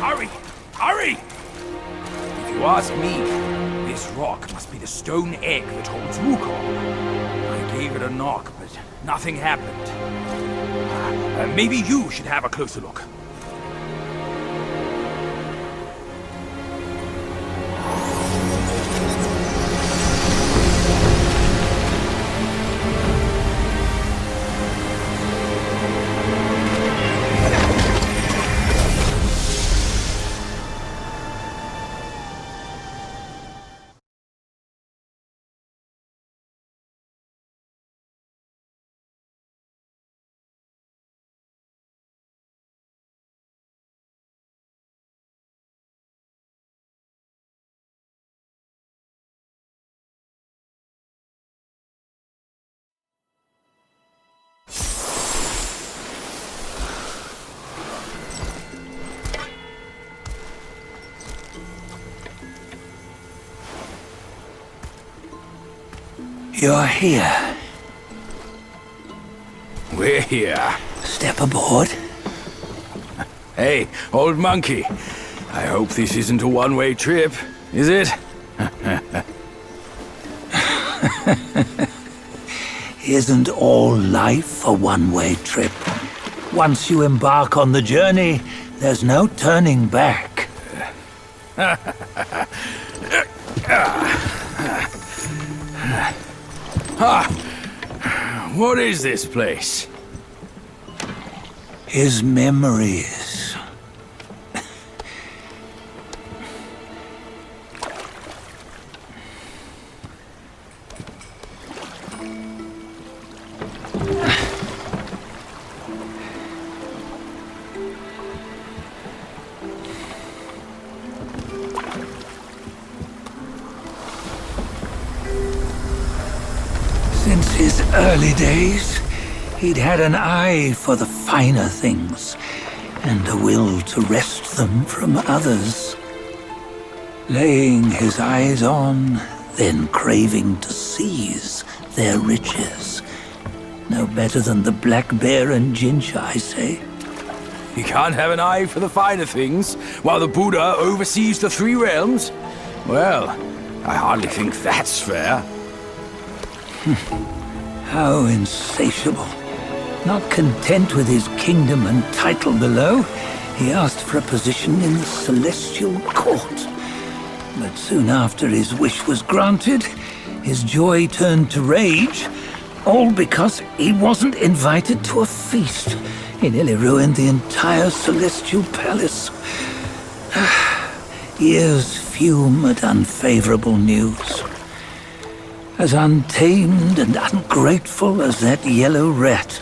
Hurry! Hurry! If you ask me, this rock must be the stone egg that holds Wukong. I gave it a knock, but nothing happened. Maybe you should have a closer look. You're here. We're here. Step aboard. Hey, old monkey. I hope this isn't a one-way trip, is it? Isn't all life a one-way trip? Once you embark on the journey, there's no turning back. What is this place? His memories. Since his early days, he'd had an eye for the finer things, and a will to wrest them from others. Laying his eyes on, then craving to seize their riches. No better than the black bear and Jincha, I say. You can't have an eye for the finer things, while the Buddha oversees the three realms? Well, I hardly think that's fair. How insatiable. Not content with his kingdom and title below, he asked for a position in the celestial court. But soon after his wish was granted, his joy turned to rage, all because he wasn't invited to a feast. He nearly ruined the entire celestial palace. Ears fume at unfavorable news. As untamed and ungrateful as that yellow rat.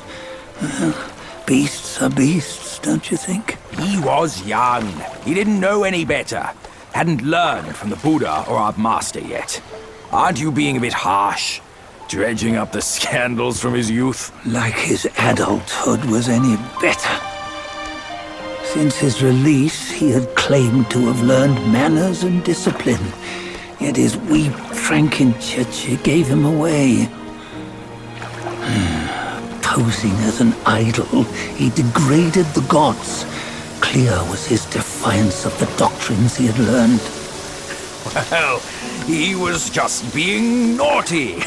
Beasts are beasts, don't you think? He was young. He didn't know any better. Hadn't learned from the Buddha or our master yet. Aren't you being a bit harsh? Dredging up the scandals from his youth? Like his adulthood was any better. Since his release, he had claimed to have learned manners and discipline. Yet his weak Frankenchurch gave him away. Posing as an idol, he degraded the gods. Clear was his defiance of the doctrines he had learned. Well, he was just being naughty.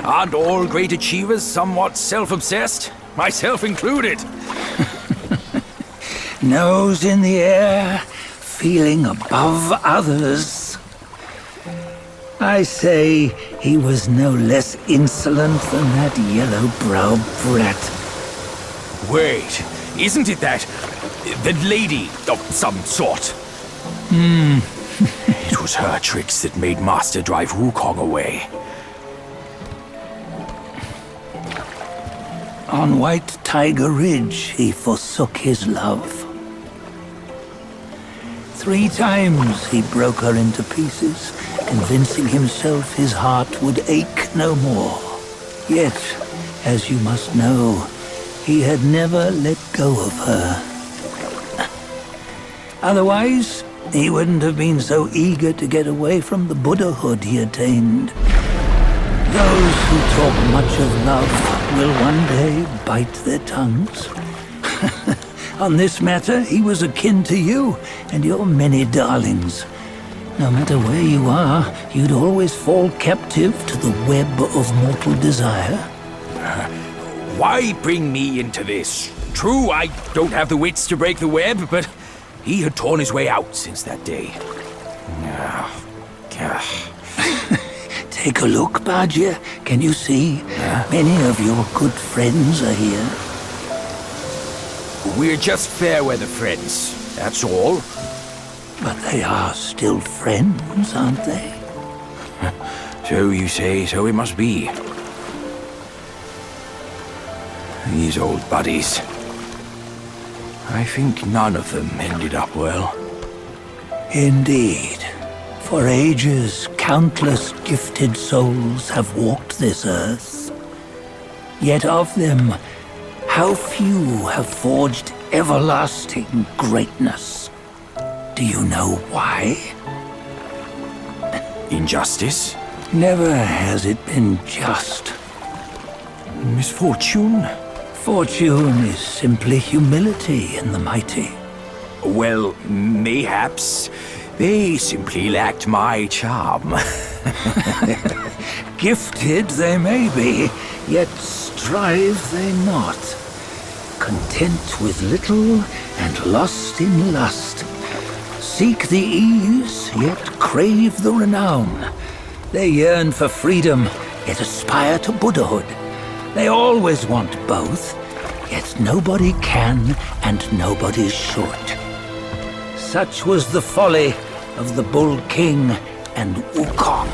Aren't all great achievers somewhat self-obsessed? Myself included. Nose in the air, feeling above others. I say he was no less insolent than that yellow-browed brat. Wait, isn't it that lady of some sort? It was her tricks that made Master drive Wukong away. On White Tiger Ridge, he forsook his love. 3 times he broke her into pieces, convincing himself his heart would ache no more. Yet, as you must know, he had never let go of her. Otherwise, he wouldn't have been so eager to get away from the Buddhahood he attained. Those who talk much of love will one day bite their tongues. On this matter, he was akin to you and your many darlings. No matter where you are, you'd always fall captive to the web of mortal desire. Why bring me into this? True, I don't have the wits to break the web, but he had torn his way out since that day. Take a look, Badger. Can you see? Many of your good friends are here. We're just fair weather friends, that's all. But they are still friends, aren't they? So you say, so it must be. These old buddies. I think none of them ended up well. Indeed. For ages, countless gifted souls have walked this earth. Yet of them, how few have forged everlasting greatness? Do you know why? Injustice? Never has it been just. Misfortune? Fortune is simply humility in the mighty. Well, mayhaps. They simply lacked my charm. Gifted they may be, yet strive they not. Content with little and lost in lust. Seek the ease, yet crave the renown. They yearn for freedom, yet aspire to Buddhahood. They always want both, yet nobody can and nobody should. Such was the folly of the Bull King and Wukong.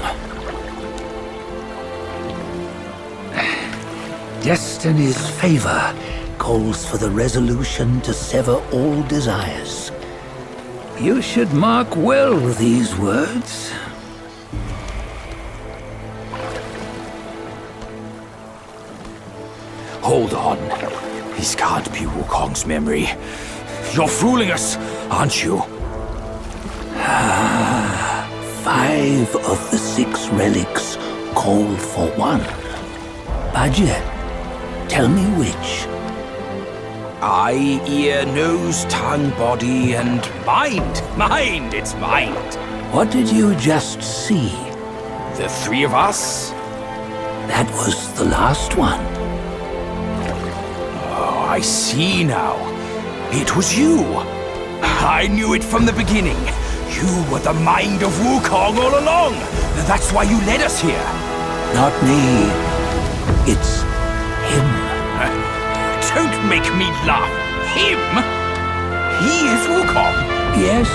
Destiny's favor calls for the resolution to sever all desires. You should mark well these words. Hold on. This can't be Wukong's memory. You're fooling us, aren't you? 5 of the 6 relics call for one. Badger, tell me which. Eye, ear, nose, tongue, body, and mind. Mind, it's mind. What did you just see? The 3 of us? That was the last one. Oh, I see now. It was you. I knew it from the beginning. You were the mind of Wukong all along. That's why you led us here. Not me. It's him. Don't make me laugh. Him? He is Wukong. Yes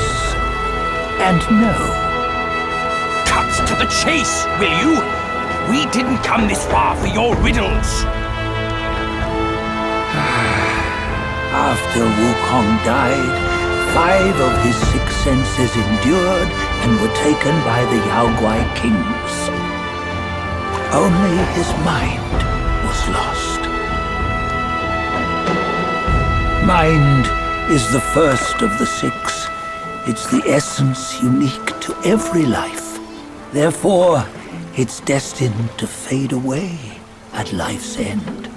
and no. Cut to the chase, will you? We didn't come this far for your riddles. After Wukong died, 5 of his 6 senses endured and were taken by the Huaguo kings. Only his mind was lost. Mind is the first of the 6. It's the essence unique to every life. Therefore, it's destined to fade away at life's end.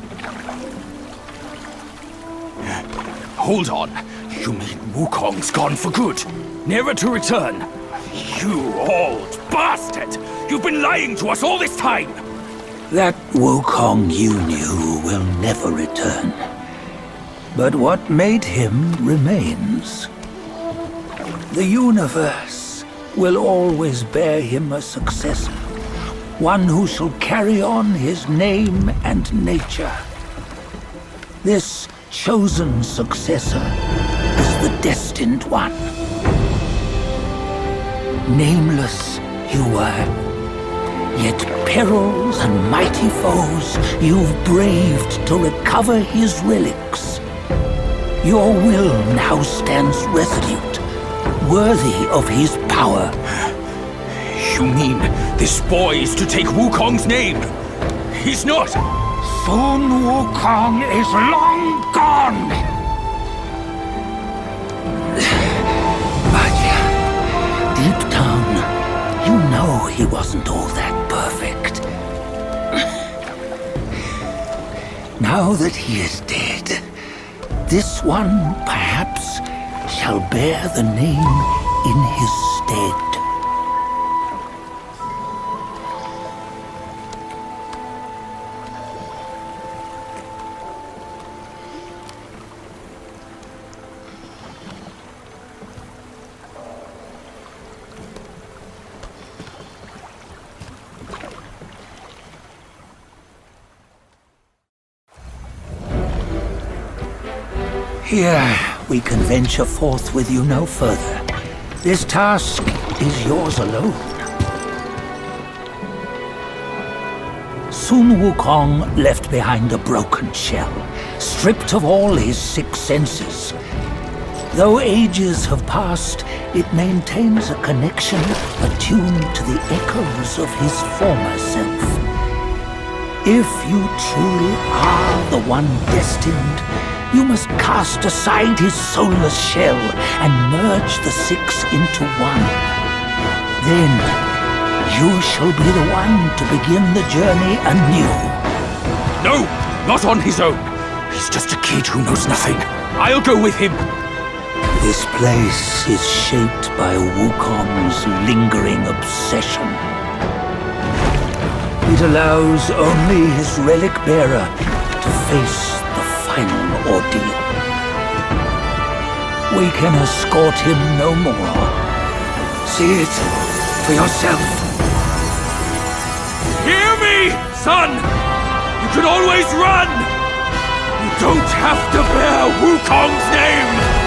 Hold on. You mean Wukong's gone for good? Never to return? You old bastard! You've been lying to us all this time! That Wukong you knew will never return. But what made him remains. The universe will always bear him a successor. One who shall carry on his name and nature. This chosen successor is the destined one. Nameless you were, yet perils and mighty foes you've braved to recover his relics. Your will now stands resolute, worthy of his power. You mean this boy is to take Wukong's name? He's not! Soon Wukong is long gone! But deep down, you know he wasn't all that perfect. Now that he is dead, this one, perhaps, shall bear the name in his stead. Here, we can venture forth with you no further. This task is yours alone. Soon Wukong left behind a broken shell, stripped of all his 6 senses. Though ages have passed, it maintains a connection attuned to the echoes of his former self. If you truly are the one destined, you must cast aside his soulless shell and merge the 6 into one. Then, you shall be the one to begin the journey anew. No! Not on his own! He's just a kid who knows nothing. I'll go with him! This place is shaped by Wukong's lingering obsession. It allows only his relic bearer to face the final ordeal. We can escort him no more. See it for yourself. Hear me, son! You can always run! You don't have to bear Wukong's name!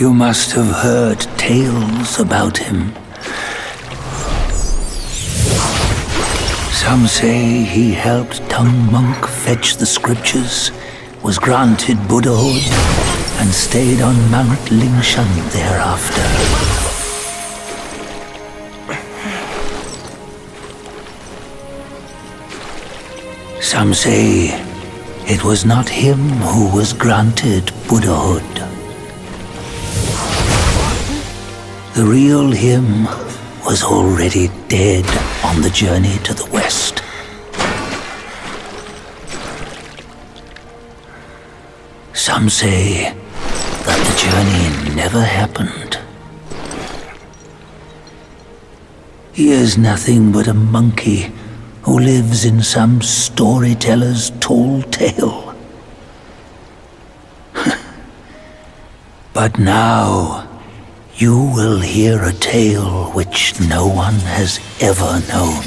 You must have heard tales about him. Some say he helped Tung Monk fetch the scriptures, was granted Buddhahood, and stayed on Mount Lingshan thereafter. Some say it was not him who was granted Buddhahood. The real him was already dead on the journey to the west. Some say that the journey never happened. He is nothing but a monkey who lives in some storyteller's tall tale. But now, you will hear a tale which no one has ever known.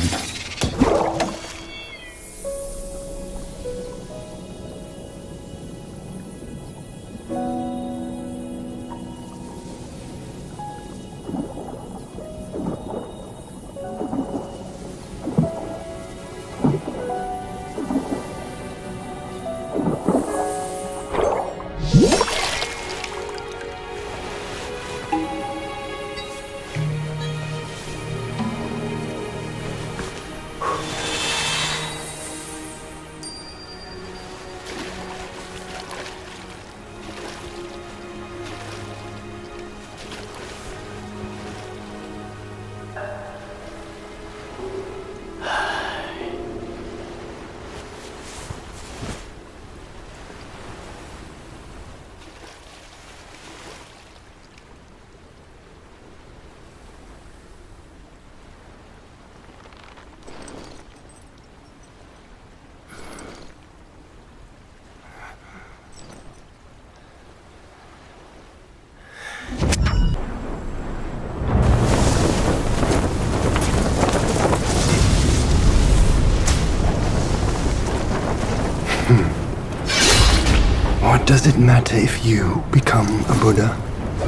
What does it matter if you become a Buddha?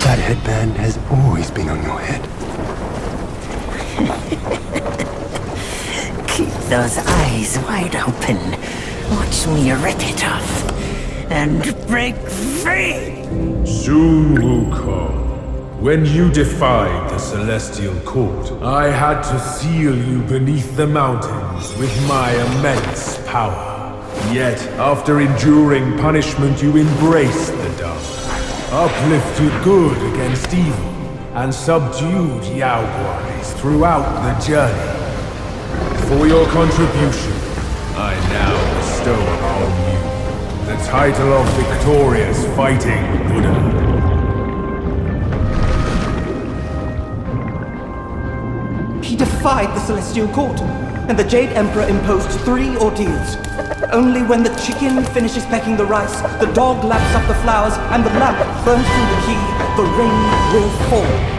That headband has always been on your head. Keep those eyes wide open. Watch me rip it off. And break free! Soon, Wukong. When you defied the Celestial Court, I had to seal you beneath the mountains with my immense power. Yet, after enduring punishment, you embraced the dark, uplifted good against evil, and subdued Yaoguais throughout the journey. For your contribution, I now bestow upon you the title of Victorious Fighting Buddha. He defied the Celestial Court, and the Jade Emperor imposed 3 ordeals. Only when the chicken finishes pecking the rice, the dog laps up the flowers, and the lamp burns through the key, the rain will fall.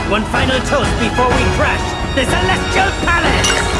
One final toast before we crash the Celestial Palace!